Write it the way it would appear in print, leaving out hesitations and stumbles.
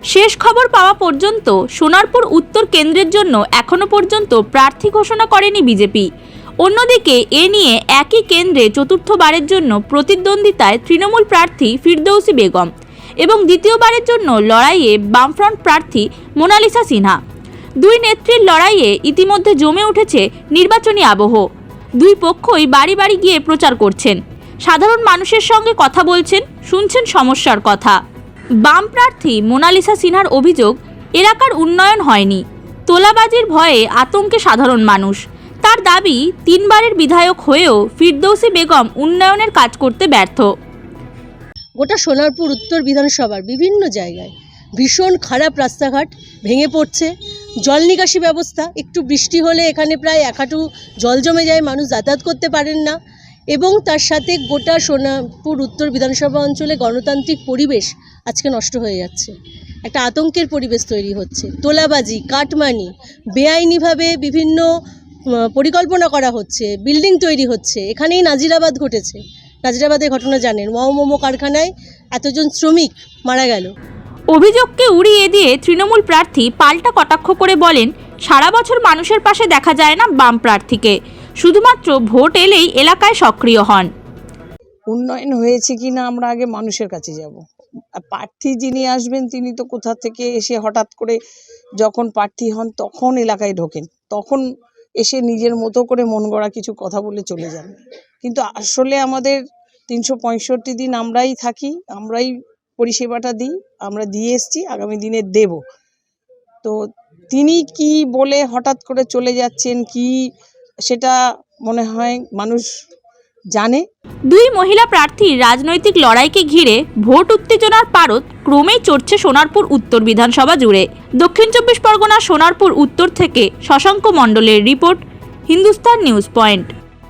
শেষ খবর পাওয়া পর্যন্ত সোনারপুর উত্তর কেন্দ্রের জন্য এখনো পর্যন্ত প্রার্থী ঘোষণা করেনি বিজেপি। অন্যদিকে এ নিয়ে একই কেন্দ্রে চতুর্থবারের জন্য প্রতিদ্বন্দ্বিতায় তৃণমূল প্রার্থী ফিরদৌসী বেগম এবং দ্বিতীয়বারের জন্য লড়াইয়ে বামফ্রন্ট প্রার্থী মোনালিসা সিনহা। দুই নেত্রীর লড়াইয়ে ইতিমধ্যে জমে উঠেছে নির্বাচনী আবহ। দুই পক্ষই বাড়ি বাড়ি গিয়ে প্রচার করছেন, সাধারণ মানুষের সঙ্গে কথা বলছেন, শুনছেন সমস্যার কথা। বাম প্রার্থী মোনালিসা সিনহার অভিযোগ, এলাকার উন্নয়ন হয়নি, তোলাবাজির ভয়ে আতঙ্কে সাধারণ মানুষ। তার দাবি, তিনবারের বিধায়ক হয়েও ফিরদৌসী বেগম উন্নয়নের কাজ করতে ব্যর্থ। গোটা সোনারপুর উত্তর বিধানসভার বিভিন্ন জায়গায় ভীষণ খারাপ রাস্তাঘাট ভেঙে পড়ছে, জল নিকাশি ব্যবস্থা একটু বৃষ্টি হলে এখানে প্রায় এক হাঁটু জল জমে যায়, মানুষ যাতায়াত করতে পারেন না, এবং তার সাথে গোটা সোনারপুর উত্তর বিধানসভা অঞ্চলে গণতান্ত্রিক পরিবেশ আজকে নষ্ট হয়ে যাচ্ছে। একটা আতঙ্কের পরিবেশ তৈরি হচ্ছে, তোলাবাজি, কাটমানি, বেআইনিভাবে বিভিন্ন পরিকল্পনা করা হচ্ছে, বিল্ডিং তৈরি হচ্ছে। এখানেই নাজিরাবাদ ঘটেছে, নাজিরাবাদের ঘটনা জানেন, মোমো কারখানায় এতজন শ্রমিক মারা গেল। অভিযোগকে উড়িয়ে দিয়ে তৃণমূল প্রার্থী পাল্টা কটাক্ষ করে বলেন, সারা বছর মানুষের পাশে দেখা যায় না বাম প্রার্থীকে, শুধুমাত্র ভোট এলেই এলাকায় সক্রিয় হন। উন্নয়ন হয়েছে কিনা আমরা আগে মানুষের কাছে যাব। প্রার্থী যিনি আসবেন তিনি তো কোথা থেকে এসে হঠাৎ করে যখন প্রার্থী হন তখন এলাকায় ঢোকেন, তখন এসে নিজের মতো করে মন গড়া কিছু কথা বলে চলে যান। কিন্তু আসলে আমাদের 365 দিন আমরাই থাকি, আমরাই পরিষেবাটা দিই, আমরা দিয়ে এসছি, আগামী দিনে দেব। তো তিনি কি বলে হঠাৎ করে চলে যাচ্ছেন কি, সেটা মনে হয় মানুষ জানে। দুই মহিলা প্রার্থীর রাজনৈতিক লড়াইকে ঘিরে ভোট উত্তেজনার পারদ ক্রমেই চড়ছে সোনারপুর উত্তর বিধানসভা জুড়ে। দক্ষিণ 24 পরগনা সোনারপুর উত্তর থেকে শশাঙ্ক মণ্ডলের রিপোর্ট, হিন্দুস্তান নিউজ পয়েন্ট।